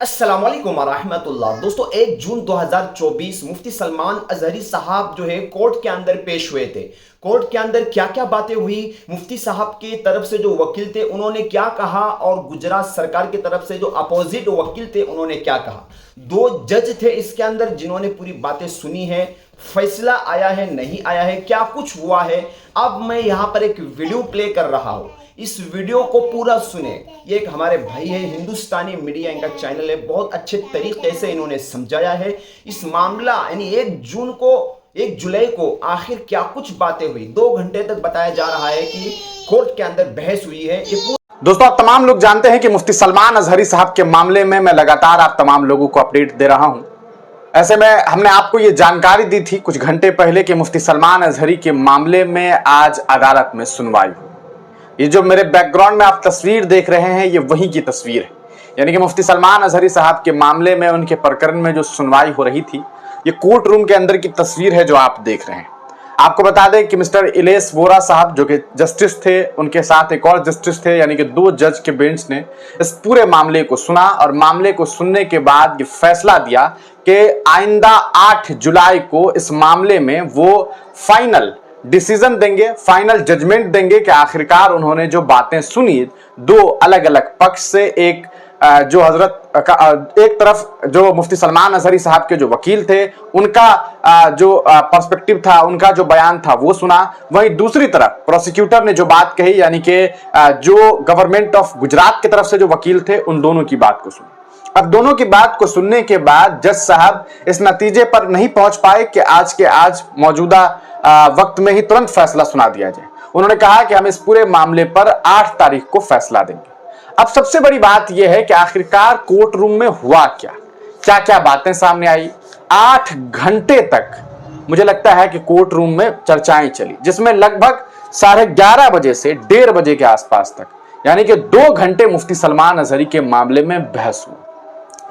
अस्सलामुअलैकुम वरहमतुल्लाह। दोस्तों 1 जून 2024 मुफ्ती सलमान अजहरी साहब जो है कोर्ट के अंदर पेश हुए थे। कोर्ट के अंदर क्या क्या बातें हुई, मुफ्ती साहब की तरफ से जो वकील थे उन्होंने क्या कहा और गुजरात सरकार की तरफ से जो अपोजिट वकील थे उन्होंने क्या कहा। दो जज थे इसके अंदर जिन्होंने पूरी बातें सुनी है। फैसला आया है नहीं आया है, क्या कुछ हुआ है। अब मैं यहां पर एक वीडियो प्ले कर रहा हूं, इस वीडियो को पूरा सुने। ये एक हमारे भाई है, हिंदुस्तानी मीडिया इनका चैनल है, बहुत अच्छे तरीके से इन्होंने समझाया है इस मामला। यानी 1 जुलाई को आखिर क्या कुछ बातें हुई। 2 घंटे तक बताया जा रहा है कि कोर्ट के अंदर बहस हुई है। दोस्तों, आप तमाम लोग जानते हैं कि मुफ्ती सलमान अजहरी साहब के मामले में मैं लगातार आप तमाम लोगों को अपडेट दे रहा हूं। ऐसे में हमने आपको ये जानकारी दी थी कुछ घंटे पहले कि मुफ्ती सलमान अजहरी के मामले में आज अदालत में सुनवाई हुई। ये जो मेरे बैकग्राउंड में आप तस्वीर देख रहे हैं, ये वहीं की तस्वीर है। यानी कि मुफ्ती सलमान अजहरी साहब के मामले में, उनके प्रकरण में जो सुनवाई हो रही थी, ये कोर्ट रूम के अंदर की तस्वीर है जो आप देख रहे हैं। आपको बता दें कि मिस्टर इलेश वोरा साहब जो कि जस्टिस थे, उनके साथ एक और जस्टिस थे, यानी कि 2 जज के बेंच ने इस पूरे मामले को सुना और मामले को सुनने के बाद ये फैसला दिया कि आइंदा 8 जुलाई को इस मामले में वो फाइनल डिसीजन देंगे, फाइनल जजमेंट देंगे कि आखिरकार उन्होंने जो बातें सुनी 2 अलग अलग पक्ष से, एक तरफ जो मुफ्ती सलमान अजहरी साहब के जो वकील थे उनका जो पर्सपेक्टिव था, उनका जो बयान था वो सुना, वहीं दूसरी तरफ प्रोसिक्यूटर ने जो बात कही, यानी कि जो गवर्नमेंट ऑफ गुजरात की तरफ से जो वकील थे, उन दोनों की बात को सुनी। अब दोनों की बात को सुनने के बाद जज साहब इस नतीजे पर नहीं पहुंच पाए कि आज के आज मौजूदा वक्त में ही तुरंत फैसला सुना दिया जाए। उन्होंने कहा कि हम इस पूरे मामले पर 8 तारीख को फैसला देंगे। अब सबसे बड़ी बात यह है कि आखिरकार कोर्ट रूम में हुआ क्या, क्या क्या बातें सामने आई। 8 घंटे तक मुझे लगता है कि कोर्ट रूम में चर्चाएं चली, जिसमें लगभग 11:30 बजे से 1:30 बजे के आसपास तक, यानी कि 2 घंटे मुफ्ती सलमान अजहरी के मामले में बहस हुई।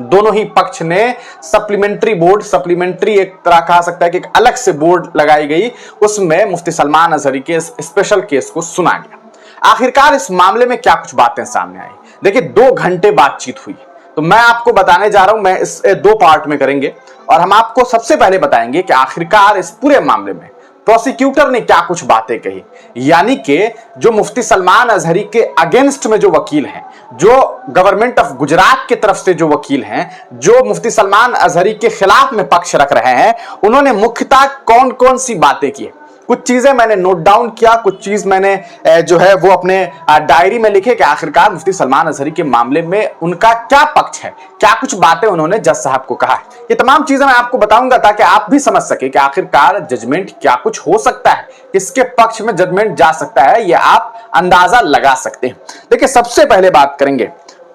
दोनों ही पक्ष ने सप्लीमेंट्री एक तरह कहा सकता है कि एक अलग से बोर्ड लगाई गई, उसमें मुफ्ती सलमान अजहरी के स्पेशल केस को सुना गया। आखिरकार इस मामले में क्या कुछ बातें सामने आई। देखिए, 2 घंटे बातचीत हुई, तो मैं आपको बताने जा रहा हूं, मैं इस 2 पार्ट में करेंगे और हम आपको सबसे पहले बताएंगे कि आखिरकार इस पूरे मामले में प्रोसिक्यूटर ने क्या कुछ बातें कही। यानी कि जो मुफ्ती सलमान अजहरी के अगेंस्ट में जो वकील हैं, जो गवर्नमेंट ऑफ गुजरात की तरफ से जो वकील हैं, जो मुफ्ती सलमान अजहरी के खिलाफ में पक्ष रख रहे हैं, उन्होंने मुख्यतः कौन कौन सी बातें की। कुछ चीजें मैंने नोट डाउन किया, कुछ चीज मैंने जो है वो अपने डायरी में लिखे कि आखिरकार मुफ्ती सलमान अजहरी के मामले में उनका क्या पक्ष है, क्या कुछ बातें उन्होंने जज साहब को कहा है। ये तमाम चीजें मैं आपको बताऊंगा ताकि आप भी समझ सके कि आखिरकार जजमेंट क्या कुछ हो सकता है, किसके पक्ष में जजमेंट जा सकता है, ये आप अंदाजा लगा सकते हैं। देखिए, सबसे पहले बात करेंगे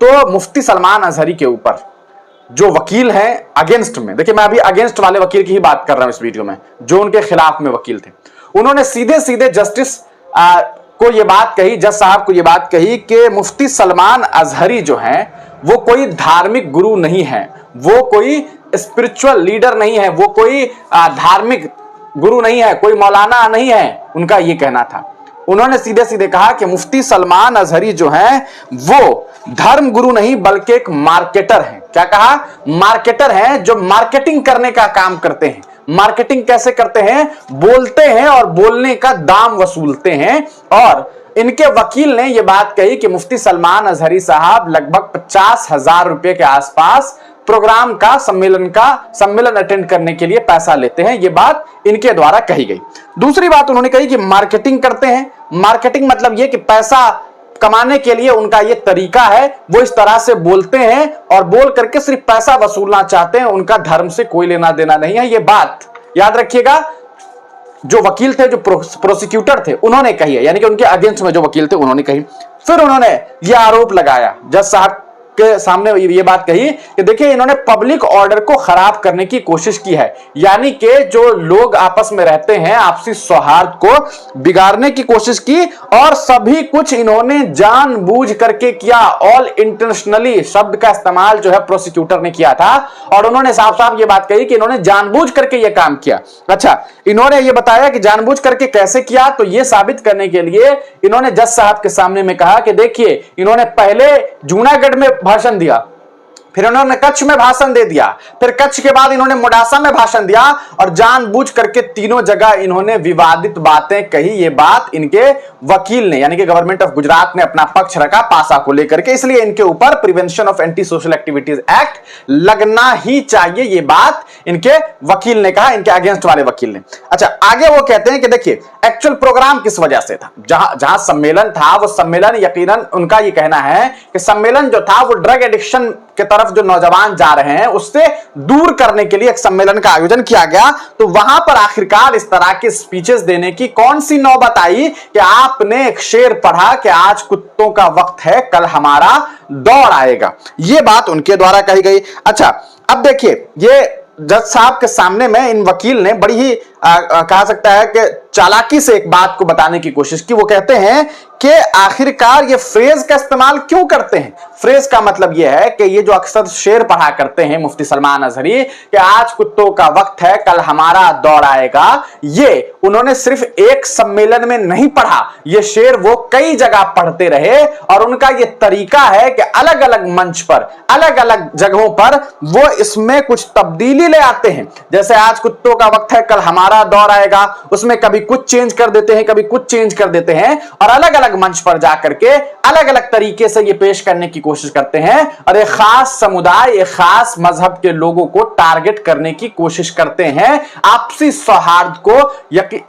तो मुफ्ती सलमान अजहरी के ऊपर जो वकील हैं अगेंस्ट में। देखिए, मैं अभी अगेंस्ट वाले वकील की ही बात कर रहा हूं इस वीडियो में, जो उनके खिलाफ में वकील थे। उन्होंने सीधे सीधे जस्टिस को ये बात कही, जज साहब को ये बात कही कि मुफ्ती सलमान अजहरी जो हैं वो कोई धार्मिक गुरु नहीं है, वो कोई स्पिरिचुअल लीडर नहीं है, वो कोई धार्मिक गुरु नहीं है, कोई मौलाना नहीं है, उनका ये कहना था। उन्होंने सीधे सीधे कहा कि मुफ्ती सलमान अजहरी जो हैं वो धर्म गुरु नहीं बल्कि एक मार्केटर हैं। क्या कहा? मार्केटर हैं, जो मार्केटिंग करने का काम करते हैं। मार्केटिंग कैसे करते हैं? बोलते हैं और बोलने का दाम वसूलते हैं। और इनके वकील ने यह बात कही कि मुफ्ती सलमान अजहरी साहब लगभग 50,000 रुपए के आसपास प्रोग्राम का सम्मेलन अटेंड करने के लिए पैसा लेते हैं। यह बात इनके द्वारा कही गई। दूसरी बात उन्होंने कही कि मार्केटिंग करते हैं। मार्केटिंग मतलब यह कि पैसा कमाने के लिए उनका ये तरीका है, वो इस तरह से बोलते हैं और बोल करके सिर्फ पैसा वसूलना चाहते हैं, उनका धर्म से कोई लेना देना नहीं है। ये बात याद रखिएगा, जो वकील थे, जो प्रोसिक्यूटर थे, उन्होंने कही है, यानी कि उनके अगेंस्ट में जो वकील थे उन्होंने कही। फिर उन्होंने ये आरोप लगाया, जज साहब के सामने ये बात कही कि देखिए, इन्होंने पब्लिक ऑर्डर को खराब करने की कोशिश की है, यानी कि जो लोग आपस में रहते हैं, आपसी सौहार्द को बिगाड़ने की कोशिश की और सभी कुछ इन्होंने जानबूझ करके किया। ऑल इंटेंशनली शब्द का इस्तेमाल जो है प्रोसिक्यूटर ने किया था और उन्होंने साफ साफ ये बात कही कि इन्होंने जानबूझ करके ये काम किया। अच्छा, इन्होंने ये बताया कि जानबूझ करके कैसे किया, तो ये साबित करने के लिए इन्होंने जज साहब के सामने में कहा कि देखिए, इन्होंने पहले जूनागढ़ में भाषण दिया, फिर इन्होंने कच्छ में भाषण दे दिया, फिर कच्छ के बाद इन्होंने मोडासा में भाषण दिया और जानबूझ करके तीनों जगह इन्होंने विवादित बातें कही। ये बात इनके वकील ने यानी कि गवर्नमेंट ऑफ गुजरात ने अपना पक्ष रखा पासा को लेकर के, इसलिए इनके ऊपर prevention of anti social activities act लगना ही चाहिए। ये बात इनके वकील ने कहा, इनके अगेंस्ट वाले वकील ने। अच्छा, आगे वो कहते हैं कि देखिए एक्चुअल प्रोग्राम किस वजह से था, जहां सम्मेलन था वो सम्मेलन यकीनन उनका ये कहना है कि सम्मेलन जो था वो ड्रग एडिक्शन के तरफ जो नौजवान जा रहे हैं उससे दूर करने के लिए एक सम्मेलन का आयोजन किया गया। तो वहां पर आखिरकार इस तरह के स्पीचेस देने की कौन सी नौबत आई कि आपने एक शेर पढ़ा कि आज कुत्तों का वक्त है, कल हमारा दौर आएगा। यह बात उनके द्वारा कही गई। अच्छा, अब देखिए ये जज साहब के सामने में इन वकील ने बड़ी ही कहा सकता है कि चालाकी से एक बात को बताने की कोशिश की। वो कहते हैं कि आखिरकार ये फ्रेज का इस्तेमाल क्यों करते हैं। फ्रेज का मतलब यह है कि ये जो अक्सर शेर पढ़ा करते हैं मुफ्ती सलमान अजहरी कि आज कुत्तों का वक्त है, कल हमारा दौर आएगा, ये उन्होंने सिर्फ एक सम्मेलन में नहीं पढ़ा, ये शेर वो कई जगह पढ़ते रहे और उनका ये तरीका है कि अलग अलग मंच पर, अलग अलग जगहों पर वो इसमें कुछ तब्दीली ले आते हैं। जैसे आज कुत्तों का वक्त है, कल हमारा दौर आएगा, उसमें कभी कुछ चेंज कर देते हैं, कभी कुछ चेंज कर देते हैं और अलग अलग मंच पर जाकर के अलग अलग तरीके से ये पेश करने की कोशिश करते हैं और एक खास समुदाय, एक खास मजहब के लोगों को टारगेट करने की कोशिश करते हैं। आपसी सौहार्द को,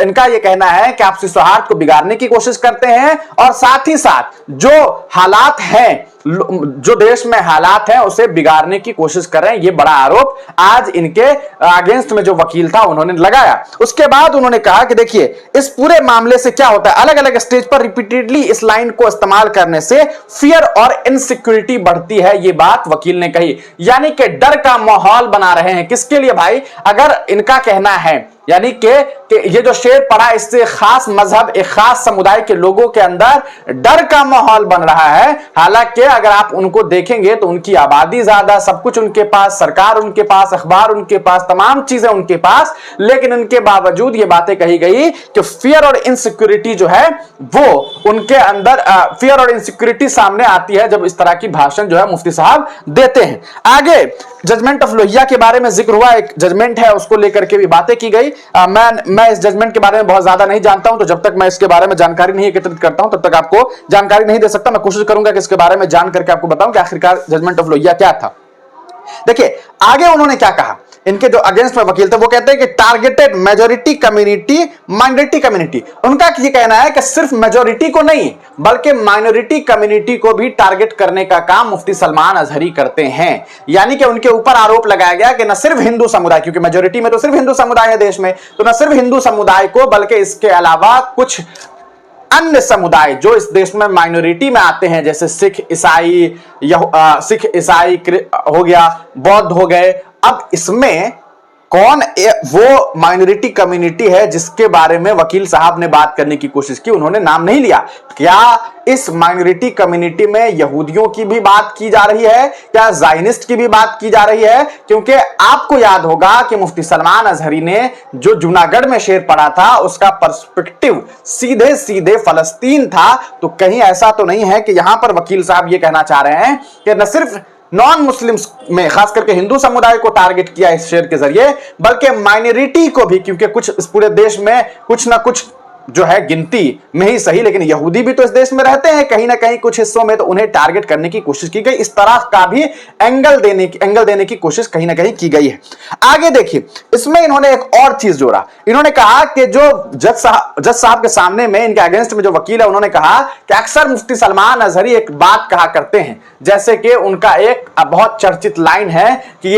इनका यह कहना है कि आपसी सौहार्द को बिगाड़ने की कोशिश करते हैं और साथ ही साथ जो हालात हैं, जो देश में हालात हैं उसे बिगाड़ने की कोशिश कर रहे हैं। ये बड़ा आरोप आज इनके अगेंस्ट में जो वकील था उन्होंने लगाया। उसके बाद उन्होंने कहा कि देखिए इस पूरे मामले से क्या होता है, अलग अलग स्टेज पर रिपीटेडली इस लाइन को इस्तेमाल करने से फियर और इनसिक्योरिटी बढ़ती है। ये बात वकील ने कही, यानी कि डर का माहौल बना रहे हैं। किसके लिए भाई? अगर इनका कहना है यानी कि ये जो शेर पढ़ा इससे खास मजहब, एक खास समुदाय के लोगों के अंदर डर का माहौल बन रहा है। हालांकि अगर आप उनको देखेंगे तो उनकी आबादी ज्यादा, सब कुछ उनके पास, सरकार उनके पास, अखबार उनके पास, तमाम चीजें उनके पास, लेकिन इनके बावजूद ये बातें कही गई कि फियर और इनसिक्योरिटी जो है वो उनके अंदर, फियर और इनसिक्योरिटी सामने आती है जब इस तरह की भाषण जो है मुफ्ती साहब देते हैं। आगे जजमेंट ऑफ लोहिया के बारे में जिक्र हुआ, एक जजमेंट है उसको लेकर के भी बातें की गई। मैं इस जजमेंट के बारे में बहुत ज्यादा नहीं जानता हूं, तो जब तक मैं इसके बारे में जानकारी नहीं एकत्रित करता हूं तब तक आपको जानकारी नहीं दे सकता। मैं कोशिश करूंगा कि इसके बारे में जान करके आपको बताऊं कि आखिरकार जजमेंट ऑफ लोहिया क्या था। देखिए आगे उन्होंने क्या कहा, इनके जो अगेंस्ट में वकील थे वो कहते हैं कि targeted majority community, minority community. उनका ये कहना है कि सिर्फ मेजॉरिटी को नहीं बल्कि माइनॉरिटी कम्युनिटी को भी टारगेट करने का काम मुफ्ती सलमान अजहरी करते हैं। यानी कि उनके ऊपर आरोप लगाया गया कि न सिर्फ हिंदू समुदाय, क्योंकि मेजॉरिटी में तो सिर्फ हिंदू समुदाय है देश में, तो न सिर्फ हिंदू समुदाय को बल्कि इसके अलावा कुछ अन्य समुदाय जो इस देश में माइनॉरिटी में आते हैं, जैसे सिख ईसाई हो गया, बौद्ध हो गए। अब इसमें कौन वो माइनॉरिटी कम्युनिटी है जिसके बारे में वकील साहब ने बात करने की कोशिश की, उन्होंने नाम नहीं लिया। क्या इस माइनॉरिटी कम्युनिटी में यहूदियों की भी बात की जा रही है, क्या ज़ायनिस्ट की भी बात की जा रही है? क्योंकि आपको याद होगा कि मुफ्ती सलमान अजहरी ने जो जूनागढ़ में शेर पढ़ा था उसका पर्सपेक्टिव सीधे सीधे फलस्तीन था। तो कहीं ऐसा तो नहीं है कि यहां पर वकील साहब ये कहना चाह रहे हैं कि न सिर्फ नॉन मुस्लिम्स में, खास करके हिंदू समुदाय को टारगेट किया इस शेर के जरिए, बल्कि माइनॉरिटी को भी, क्योंकि कुछ इस पूरे देश में कुछ ना कुछ जो है गिनती में ही सही, लेकिन यहूदी भी तो इस देश में रहते हैं कहीं ना कहीं कुछ हिस्सों में, तो उन्हें टारगेट करने की कोशिश की गई। इस तरह का भी एंगल देने की कोशिश कहीं ना कहीं की गई है। आगे देखिए इसमें इन्होंने एक और चीज जोड़ा। इन्होंने कहा कि जो जज साहब के सामने में इनके अगेंस्ट में जो वकील है उन्होंने कहा कि अक्सर मुफ्ती सलमान अजहरी एक बात कहा करते हैं, जैसे कि उनका एक बहुत चर्चित लाइन है कि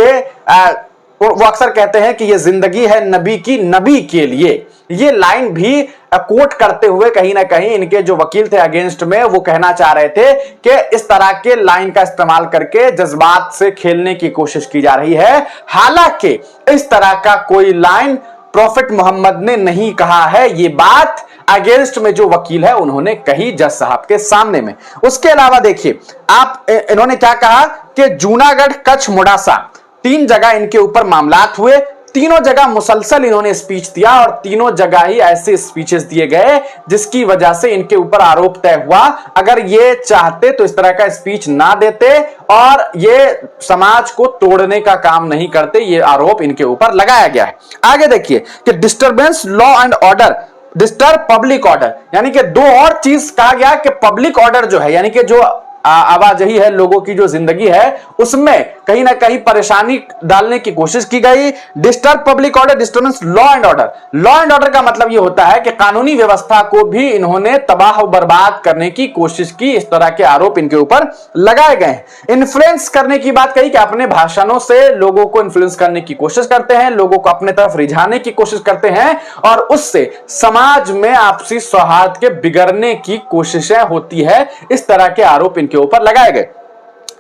वो अक्सर कहते हैं कि ये जिंदगी है नबी की, नबी के लिए। ये लाइन भी कोट करते हुए कहीं ना कहीं इनके जो वकील थे अगेंस्ट में वो कहना चाह रहे थे कि इस तरह के लाइन का इस्तेमाल करके जज्बात से खेलने की कोशिश की जा रही है। हालांकि इस तरह का कोई लाइन प्रॉफिट मोहम्मद ने नहीं कहा है। ये बात अगेंस्ट में जो वकील है उन्होंने कही जज साहब के सामने में। उसके अलावा देखिए इन्होंने क्या कहा कि जूनागढ़, कच्छ, मोडासा 3 जगह इनके ऊपर मामलात हुए। तीनों जगह मुसलसल इन्होंने स्पीच दिया और तीनों जगह ही ऐसे स्पीचेस दिए गए जिसकी वजह से इनके ऊपर आरोप तय हुआ। अगर ये चाहते तो इस तरह का स्पीच ना देते और ये समाज को तोड़ने का काम नहीं करते। ये आरोप इनके ऊपर लगाया गया है। आगे देखिए कि disturbance law and order, disturb public order, यानी कि दो और चीज कहा गया कि पब्लिक ऑर्डर जो है, यानी कि जो आवाजाही है, लोगों की जो जिंदगी है, उसमें कहीं ना कहीं परेशानी डालने की कोशिश की गई। Disturb public order, disturbance law and order. Law and order का मतलब यह होता है कि कानूनी व्यवस्था को भी इन्होंने तबाह और बर्बाद करने की कोशिश की। इस तरह के आरोप इनके ऊपर लगाए गए हैं। इन्फ्लुएंस करने की बात कही कि अपने भाषणों से लोगों को इन्फ्लुएंस करने की कोशिश करते हैं, लोगों को अपने तरफ रिझाने की कोशिश करते हैं और उससे समाज में आपसी सौहार्द के बिगड़ने की कोशिशें होती है। इस तरह के आरोप इनके ऊपर लगाए गए।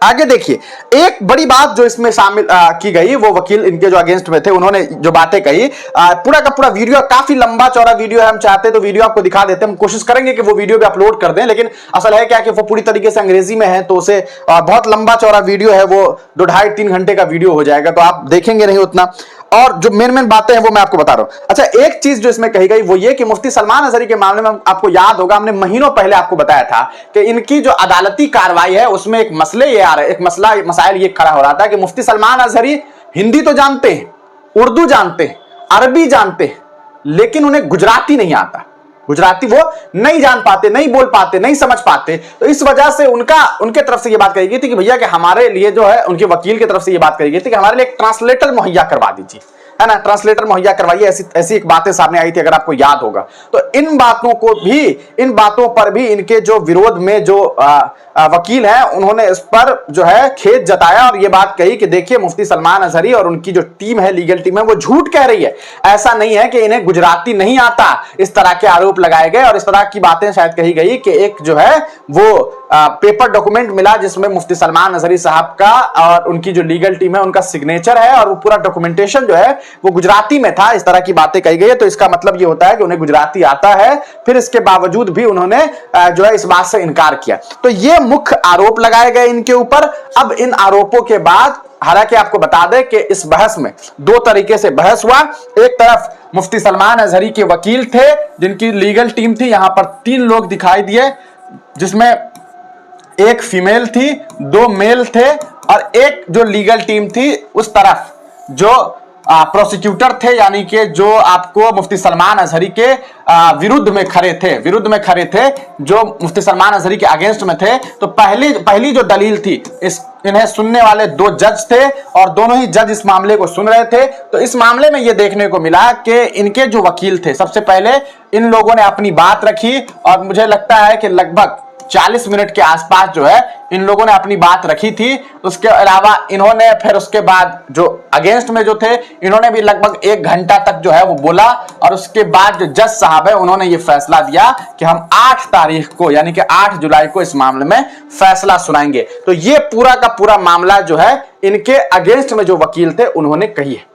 आगे देखिए, एक बड़ी बात जो इसमें शामिल की गई, वो वकील इनके जो अगेंस्ट में थे उन्होंने जो बातें कही, पूरा का पूरा वीडियो, काफी लंबा चौड़ा वीडियो है, हम चाहते तो वीडियो आपको दिखा देते हैं, हम कोशिश करेंगे कि वो वीडियो भी अपलोड कर दें, लेकिन असल है क्या कि वो पूरी तरीके से अंग्रेजी में है तो उसे बहुत लंबा चौड़ा वीडियो है, वो 2-2.5-3 घंटे का वीडियो हो जाएगा, तो आप देखेंगे नहीं उतना। और जो मेन बातें हैं वो मैं आपको बता रहा हूं। अच्छा, एक चीज जो इसमें कही गई वो ये कि मुफ्ती सलमान अजहरी के मामले में आपको याद होगा, हमने महीनों पहले आपको बताया था कि इनकी जो अदालती कार्रवाई है उसमें एक मसले ये आ रहे, एक मसाइल ये खड़ा हो रहा था कि मुफ्ती सलमान अजहरी हिंदी तो जानते हैं, उर्दू जानते हैं, अरबी जानते हैं, लेकिन उन्हें गुजराती नहीं आता। गुजराती वो नहीं जान पाते, नहीं बोल पाते, नहीं समझ पाते। तो इस वजह से उनके तरफ से ये बात कही गई थी कि भैया कि हमारे लिए जो है, उनके वकील की तरफ से ये बात कही गई थी कि हमारे लिए एक ट्रांसलेटर मुहैया करवा दीजिए, है ना, ट्रांसलेटर मुहैया करवाइए। ऐसी एक बातें सामने आई थी, अगर आपको याद होगा। तो इन बातों पर भी इनके जो विरोध में जो वकील हैं उन्होंने इस पर जो है खेद जताया और ये बात कही कि देखिए मुफ्ती सलमान अजहरी और उनकी जो टीम है, लीगल टीम है, वो झूठ कह रही है। ऐसा नहीं है कि इन्हें गुजराती नहीं आता। इस तरह के आरोप लगाए गए और इस तरह की बातें शायद कही गई कि एक जो है वो पेपर डॉक्यूमेंट मिला जिसमें मुफ्ती सलमान अजहरी साहब का और उनकी जो लीगल टीम है उनका सिग्नेचर है और वो पूरा डॉक्यूमेंटेशन जो है वो गुजराती में था। इस तरह की बातें कही गई है। तो इसका मतलब ये होता है कि उन्हें गुजराती आता है, फिर इसके बावजूद भी उन्होंने जो है इस बात से इनकार किया। तो ये मुख्य आरोप लगाए गए इनके ऊपर। अब इन आरोपों के बाद, हालांकि आपको बता दें कि इस बहस में दो तरीके से बहस हुआ। एक तरफ मुफ्ती सलमान अजहरी के वकील थे जिनकी लीगल टीम थी, यहां पर 3 लोग दिखाई दिए, जिसमें एक फीमेल थी, 2 मेल थे और एक जो लीगल टीम थी उस तरफ जो प्रोसिक्यूटर थे, यानी कि जो आपको मुफ्ती सलमान अजहरी के विरुद्ध में खड़े थे, जो मुफ्ती सलमान अजहरी के अगेंस्ट में थे। तो पहली जो दलील थी, इन्हें सुनने वाले 2 जज थे और दोनों ही जज इस मामले को सुन रहे थे। तो इस मामले में यह देखने को मिला कि इनके जो वकील थे, सबसे पहले इन लोगों ने अपनी बात रखी और मुझे लगता है कि लगभग 40 मिनट के आसपास जो है इन लोगों ने अपनी बात रखी थी। उसके अलावा इन्होंने फिर उसके बाद जो अगेंस्ट में जो थे, इन्होंने भी लगभग 1 घंटा तक जो है वो बोला और उसके बाद जो जज साहब है उन्होंने ये फैसला दिया कि हम 8 तारीख को, यानी कि 8 जुलाई को इस मामले में फैसला सुनाएंगे। तो ये पूरा का पूरा मामला जो है इनके अगेंस्ट में जो वकील थे उन्होंने कही है।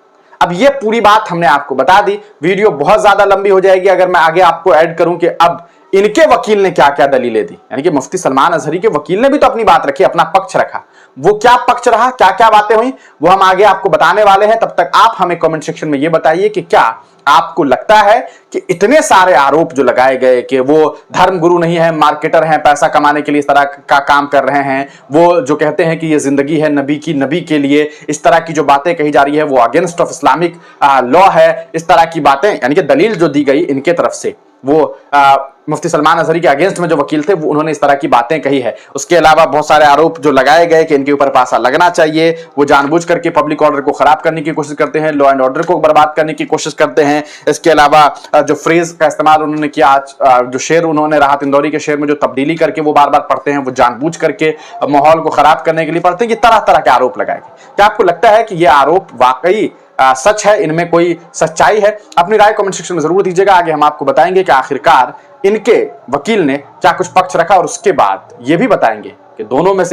अब ये पूरी बात हमने आपको बता दी। वीडियो बहुत ज्यादा लंबी हो जाएगी अगर मैं आगे आपको ऐड करूं कि अब इनके वकील ने क्या क्या दलीलें दी, यानी कि मुफ्ती सलमान अजहरी के वकील ने भी तो अपनी बात रखी, अपना पक्ष रखा। वो क्या पक्ष रहा, क्या क्या बातें हुई, वो हम आगे आपको बताने वाले हैं। तब तक आप हमें कमेंट सेक्शन में ये बताइए कि क्या आपको लगता है कि इतने सारे आरोप जो लगाए गए कि वो धर्म गुरु नहीं है, मार्केटर हैं, पैसा कमाने के लिए इस तरह का काम कर रहे हैं, वो जो कहते हैं कि ये जिंदगी है नबी के लिए, इस तरह की जो बातें कही जा रही है वो अगेंस्ट ऑफ इस्लामिक लॉ है, इस तरह की बातें, यानी कि दलील जो दी गई इनके तरफ से, वो मुफ्ती सलमान अजहरी के अगेंस्ट में जो वकील थे वो उन्होंने इस तरह की बातें कही है। उसके अलावा बहुत सारे आरोप जो लगाए गए कि इनके ऊपर पासा लगना चाहिए, वो जानबूझ करके पब्लिक ऑर्डर को खराब करने की कोशिश करते हैं, लॉ एंड ऑर्डर को बर्बाद करने की कोशिश करते हैं। इसके अलावा जो फ्रेज का इस्तेमाल उन्होंने किया, आज जो शेर उन्होंने राहत इंदौरी के शेर में जो तब्दीली करके वो बार बार पढ़ते हैं, वो जानबूझ करके माहौल को खराब करने के लिए पढ़ते हैं। ये तरह तरह के आरोप लगाए गए। क्या आपको लगता है कि ये आरोप वाकई सच है, इनमें कोई सच्चाई है? अपनी राय कमेंट सेक्शन में जरूर दीजिएगा। आगे हम आपको बताएंगे कि आखिरकार इनके वकील ने क्या कुछ पक्ष रखा और उसके बाद ये भी बताएंगे कि दोनों में से